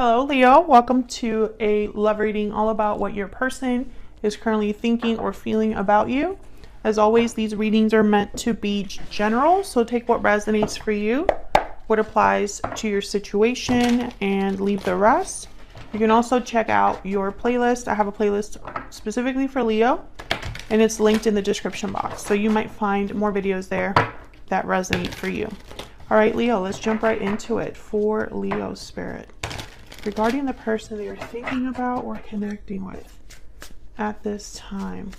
Hello, Leo. Welcome to a love reading all about what your person is currently thinking or feeling about you. As always, these readings are meant to be general, so take what resonates for you, what applies to your situation, and leave the rest. You can also check out your playlist. I have a playlist specifically for Leo, and it's linked in the description box, so you might find more videos there that resonate for you. All right, Leo, let's jump right into it for Leo Spirit. Regarding the person that you're thinking about or connecting with at this time,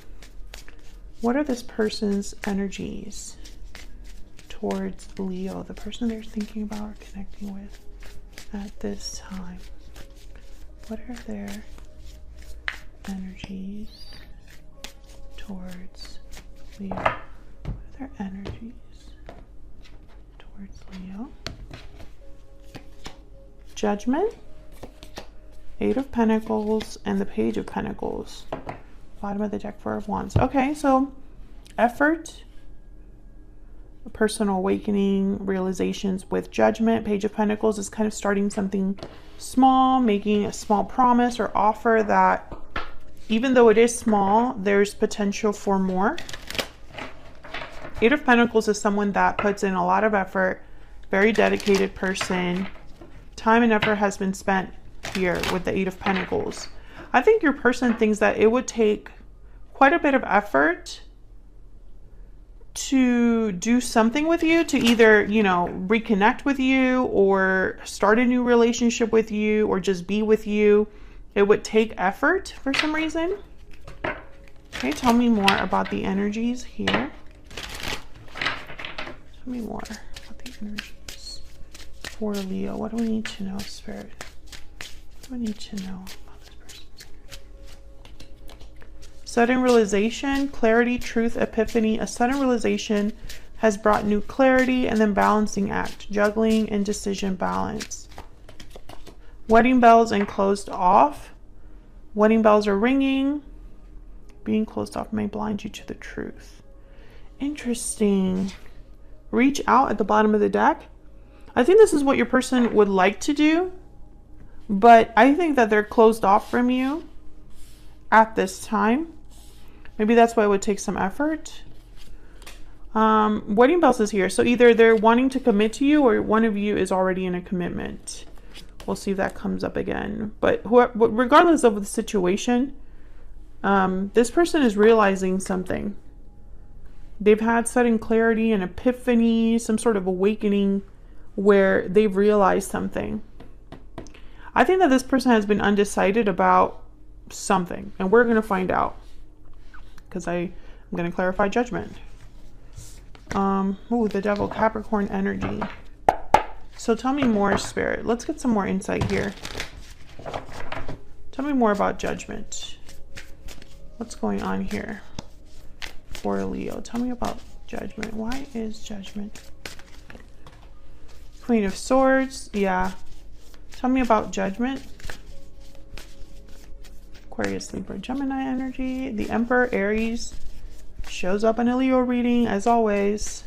what are this person's energies towards Leo, the person they're thinking about or connecting with at this time? What are their energies towards Leo? What are their energies towards Leo? Judgment, Eight of Pentacles, and the Page of Pentacles. Bottom of the deck, Four of Wands. Okay, so effort, personal awakening, realizations with Judgment. Page of Pentacles is kind of starting something small, making a small promise or offer that even though it is small, there's potential for more. Eight of Pentacles is someone that puts in a lot of effort, very dedicated person. Time and effort has been spent here with the Eight of Pentacles. I think your person thinks that it would take quite a bit of effort to do something with you, to either, you know, reconnect with you or start a new relationship with you or just be with you. It would take effort for some reason. Okay, tell me more about the energies here. Tell me more about the energies for Leo. What do we need to know, Spirit? What do we need to know about this person's energy? Sudden realization, clarity, truth, epiphany. A sudden realization has brought new clarity, and then balancing act, juggling, indecision, balance. Wedding bells and closed off. Wedding bells are ringing. Being closed off may blind you to the truth. Interesting. Reach out at the bottom of the deck. I think this is what your person would like to do, but I think that they're closed off from you at this time. Maybe that's why it would take some effort. Wedding bells is here. So either they're wanting to commit to you or one of you is already in a commitment. We'll see if that comes up again. But regardless of the situation, this person is realizing something. They've had sudden clarity and epiphany, some sort of awakening where they've realized something. I think that this person has been undecided about something, and we're going to find out because I'm going to clarify Judgment. Ooh, the Devil, Capricorn energy. So tell me more, Spirit. Let's get some more insight here. Tell me more about Judgment. What's going on here for Leo? Tell me about Judgment. Why is Judgment? Queen of Swords. Yeah. Tell me about Judgment. Aquarius, Libra, Gemini energy. The Emperor, Aries, shows up in a Leo reading as always.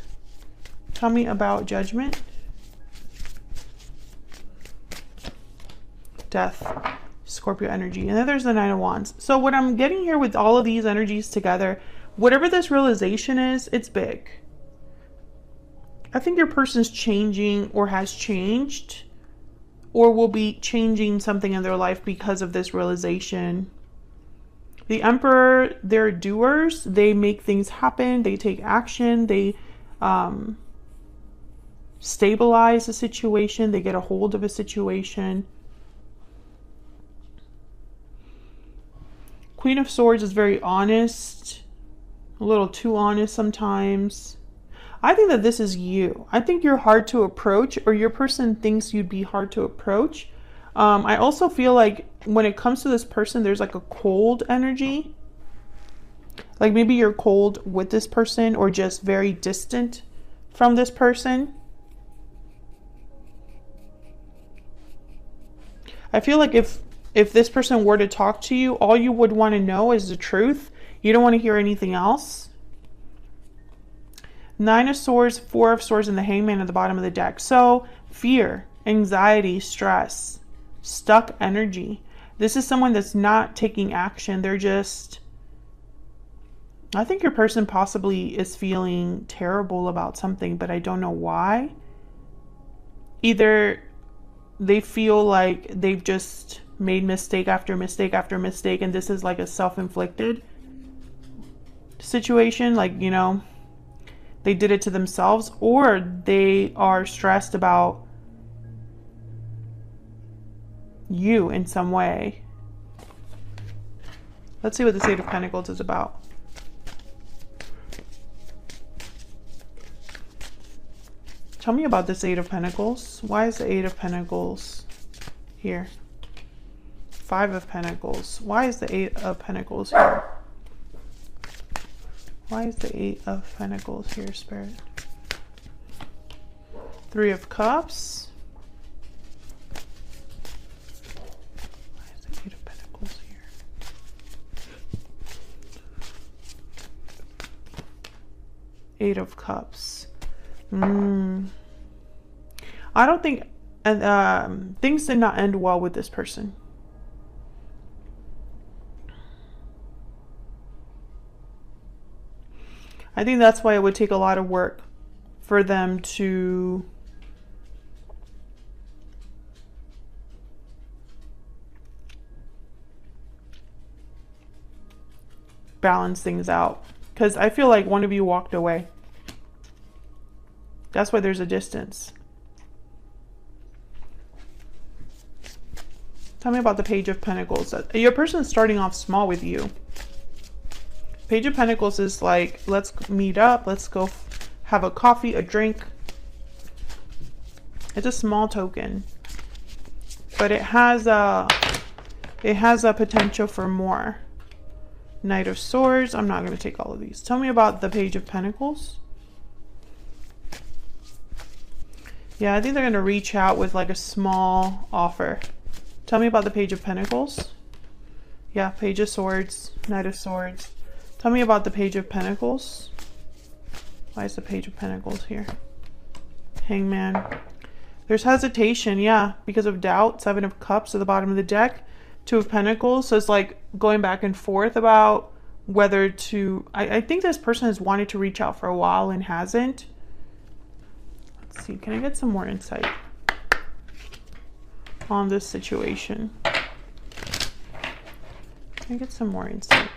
Tell me about Judgment. Death, Scorpio energy. And then there's the Nine of Wands. So what I'm getting here with all of these energies together, whatever this realization is, it's big. I think your person's changing or has changed or will be changing something in their life because of this realization. The Emperor, they're doers. They make things happen. They take action. They stabilize a situation. They get a hold of a situation. Queen of Swords is very honest, a little too honest sometimes. I think that this is you. I think you're hard to approach, or your person thinks you'd be hard to approach. I also feel like when it comes to this person, there's like a cold energy. Like maybe you're cold with this person or just very distant from this person. I feel like if this person were to talk to you, all you would want to know is the truth. You don't want to hear anything else. Nine of Swords, Four of Swords, and the Hangman at the bottom of the deck. So fear, anxiety, stress, stuck energy. This is someone that's not taking action. They're just, I think your person possibly is feeling terrible about something, but I don't know why. Either they feel like they've just made mistake after mistake after mistake, and this is like a self-inflicted situation, like, you know, they did it to themselves, or they are stressed about you in some way. Let's see what the Eight of Pentacles is about. Tell me about this Eight of Pentacles. Why is the Eight of Pentacles here? Five of Pentacles. Why is the Eight of Pentacles here? Why is the Eight of Pentacles here, Spirit? Three of Cups. Why is the Eight of Pentacles here? Eight of Cups. I don't think things did not end well with this person. I think that's why it would take a lot of work for them to balance things out. Because I feel like one of you walked away. That's why there's a distance. Tell me about the Page of Pentacles. Your person is starting off small with you. Page of Pentacles is like, let's meet up, let's go have a coffee, a drink. It's a small token, but it has a potential for more. Knight of Swords. I'm not going to take all of these. Tell me about the Page of Pentacles. Yeah, I think they're going to reach out with like a small offer. Tell me about the Page of Pentacles. Yeah, Page of Swords, Knight of Swords. Tell me about the Page of Pentacles. Why is the Page of Pentacles here? Hangman. There's hesitation, yeah, because of doubt. Seven of Cups at the bottom of the deck. Two of Pentacles. So it's like going back and forth about whether to... I think this person has wanted to reach out for a while and hasn't. Let's see. Can I get some more insight on this situation? Can I get some more insight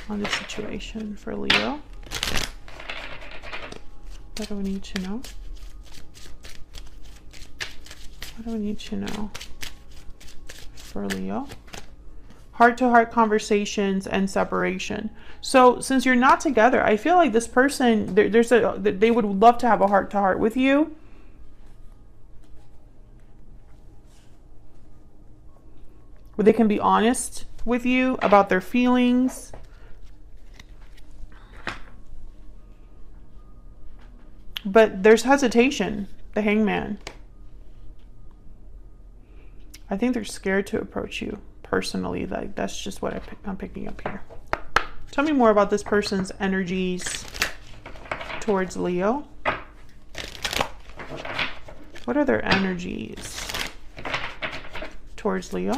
on this situation for Leo? What do we need to know? What do we need to know for Leo? Heart-to-heart conversations and separation. So since you're not together, I feel like this person, they would love to have a heart-to-heart with you. Where they can be honest with you about their feelings. But there's hesitation, the Hangman. I think they're scared to approach you personally. Like, that's just what I'm picking up here. Tell me more about this person's energies towards Leo. What are their energies towards Leo?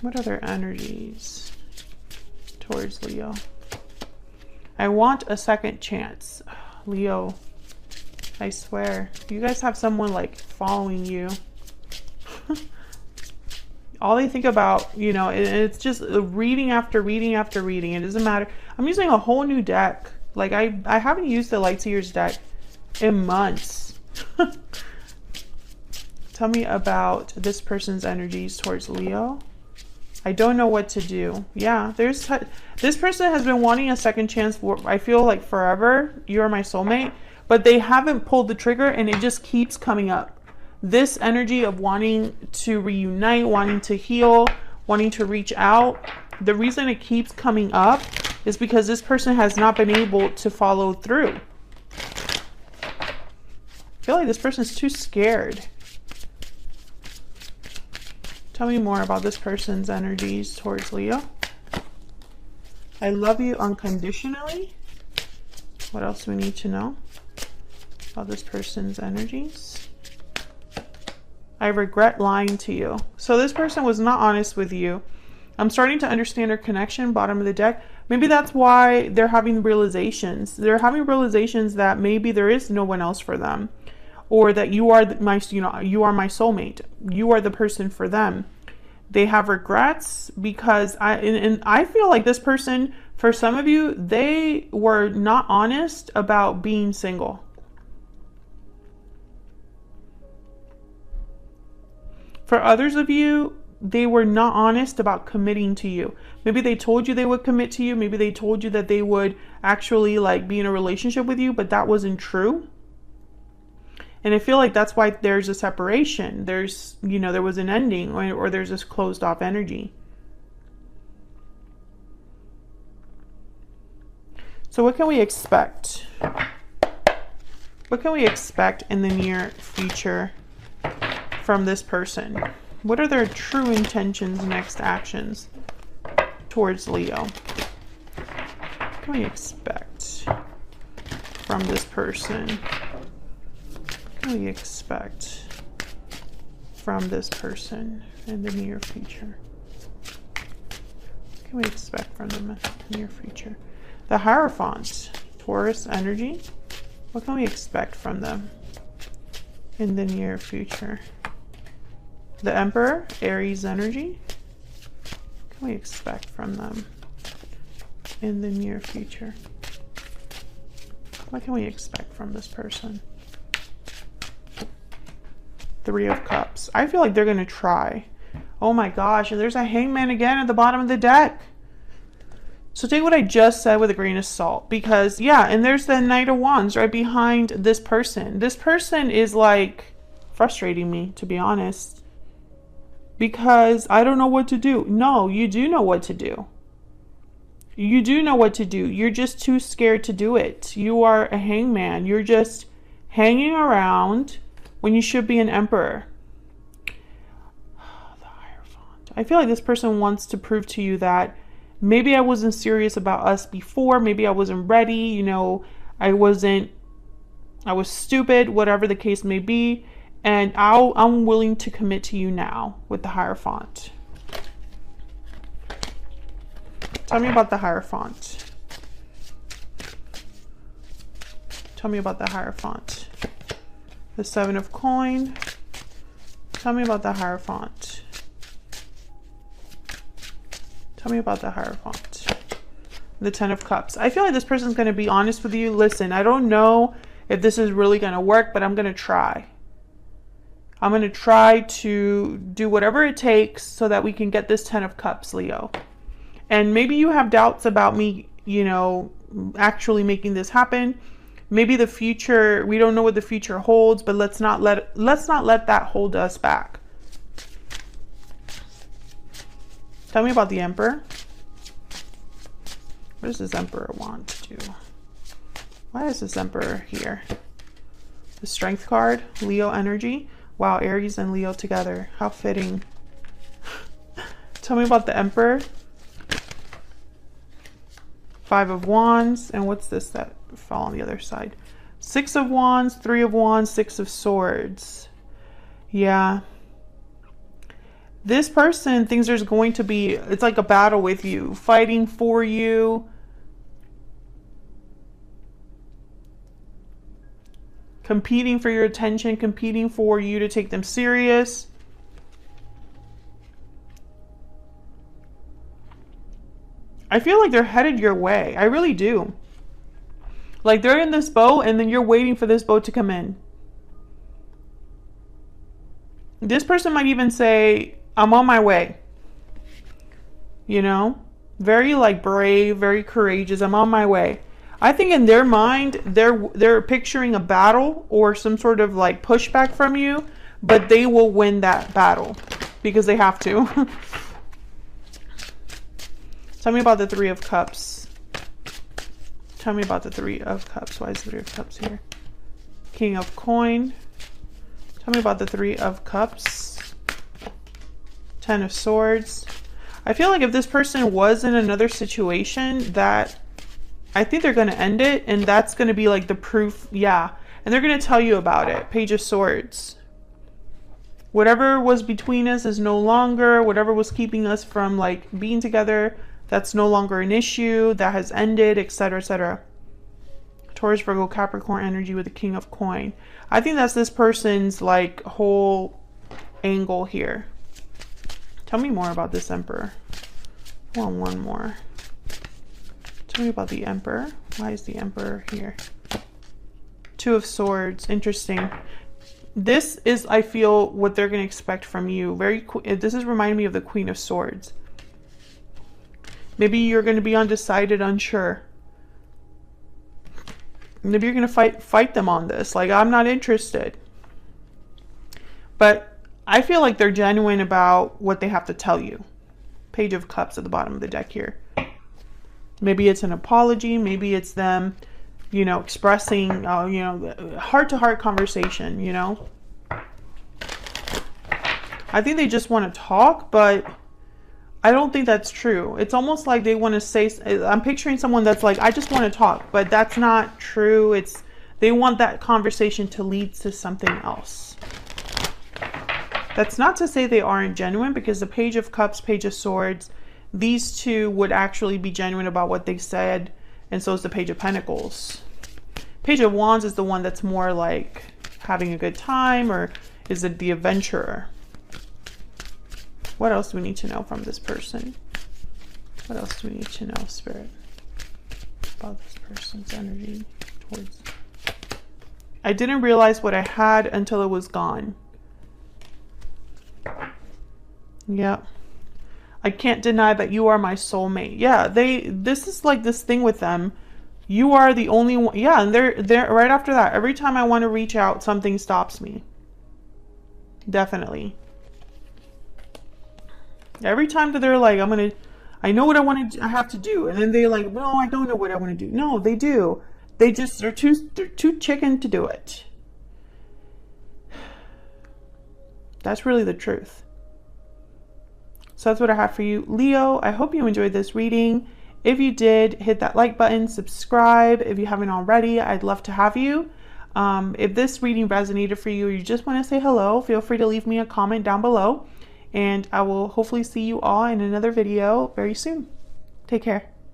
What are their energies towards Leo? I want a second chance. Leo, I swear. You guys have someone like following you. All they think about, you know, it's just reading after reading after reading. It doesn't matter. I'm using a whole new deck. Like I haven't used the Lightseers deck in months. Tell me about this person's energies towards Leo. I don't know what to do. Yeah, this person has been wanting a second chance for, I feel like, forever. You're my soulmate. But they haven't pulled the trigger, and it just keeps coming up. This energy of wanting to reunite, wanting to heal, wanting to reach out. The reason it keeps coming up is because this person has not been able to follow through. I feel like this person's too scared. Tell me more about this person's energies towards Leo. I love you unconditionally. What else do we need to know about this person's energies? I regret lying to you. So this person was not honest with you. I'm starting to understand their connection, bottom of the deck. Maybe that's why they're having realizations. They're having realizations that maybe there is no one else for them, or that you are my, you are my soulmate. You are the person for them. They have regrets because I feel like this person, for some of you, they were not honest about being single. For others of you, they were not honest about committing to you. Maybe they told you they would commit to you. Maybe they told you that they would actually like be in a relationship with you, but that wasn't true. And I feel like that's why there's a separation. There's, there was an ending, or there's this closed off energy. So what can we expect? What can we expect in the near future from this person? What are their true intentions, next actions towards Leo? What can we expect from this person? What can we expect from this person in the near future? What can we expect from them in the near future? The Hierophant, Taurus energy. What can we expect from them in the near future? The Emperor, Aries energy. What can we expect from them in the near future? What can we expect from this person? Three of Cups. I feel like they're going to try. Oh my gosh, and there's a Hangman again at the bottom of the deck. So take what I just said with a grain of salt, because yeah, and there's the Knight of Wands right behind this person. This person is like frustrating me, to be honest, because I don't know what to do. No, you do know what to do. You do know what to do. You're just too scared to do it. You are a hangman. You're just hanging around when you should be an emperor. The Hierophant. I feel like this person wants to prove to you that maybe I wasn't serious about us before. Maybe I wasn't ready. I was stupid, whatever the case may be. And I'm willing to commit to you now with the Hierophant. Tell me about the Hierophant. Tell me about the Hierophant. The Seven of Coin. Tell me about the Hierophant. Tell me about the Hierophant. The Ten of Cups. I feel like this person's going to be honest with you. Listen, I don't know if this is really going to work, but I'm going to try. I'm going to try to do whatever it takes so that we can get this Ten of Cups, Leo. And maybe you have doubts about me, actually making this happen. Maybe the future, we don't know what the future holds, but let's not let that hold us back. Tell me about the Emperor. What does this Emperor want to do? Why is this Emperor here? The Strength card, Leo energy. Wow, Aries and Leo together. How fitting. Tell me about the Emperor. Five of Wands. And what's this that fell on the other side? Six of Wands, Three of Wands, Six of Swords. Yeah. This person thinks there's going to be, it's like a battle with you, fighting for you. Competing for your attention, competing for you to take them serious. I feel like they're headed your way. I really do. Like they're in this boat and then you're waiting for this boat to come in. This person might even say, I'm on my way. Very like brave, very courageous. I'm on my way. I think in their mind, they're picturing a battle or some sort of like pushback from you, but they will win that battle because they have to. Tell me about the Three of Cups. Tell me about the Three of Cups. Why is the Three of Cups here? King of Coin. Tell me about the Three of Cups. Ten of Swords. I feel like if this person was in another situation that I think they're going to end it, and that's going to be like the proof. Yeah. And they're going to tell you about it. Page of Swords. Whatever was between us is no longer. Whatever was keeping us from like being together, that's no longer an issue. That has ended, etc., etc. Taurus, Virgo, Capricorn energy with the King of Coin. I think that's this person's like whole angle here. Tell me more about this Emperor. I want one more. Tell me about the Emperor. Why is the Emperor here? Two of Swords. Interesting. This is, I feel, what they're going to expect from you. This is reminding me of the Queen of Swords. Maybe you're going to be undecided, unsure. Maybe you're going to fight them on this. Like, I'm not interested. But I feel like they're genuine about what they have to tell you. Page of Cups at the bottom of the deck here. Maybe it's an apology. Maybe it's them, you know, expressing, you know, heart-to-heart conversation, you know. I think they just want to talk, but I don't think that's true. It's almost like they want to say, I'm picturing someone that's like, I just want to talk, but that's not true. They want that conversation to lead to something else. That's not to say they aren't genuine, because the Page of Cups, Page of Swords, these two would actually be genuine about what they said, and so is the Page of Pentacles. Page of Wands is the one that's more like having a good time, or is it the adventurer? What else do we need to know from this person? What else do we need to know, Spirit, about this person's energy towards... I didn't realize what I had until it was gone. Yeah. I can't deny that you are my soulmate. Yeah, this is like this thing with them. You are the only one. Yeah, and they're right after that. Every time I want to reach out, something stops me. Definitely. Every time that they're like, I know what I have to do. And then they're like, no, I don't know what I want to do. No, they do. They're too chicken to do it. That's really the truth. So that's what I have for you, Leo. I hope you enjoyed this reading. If you did, hit that like button, subscribe. If you haven't already, I'd love to have you. If this reading resonated for you, or you just want to say hello, feel free to leave me a comment down below. And I will hopefully see you all in another video very soon. Take care.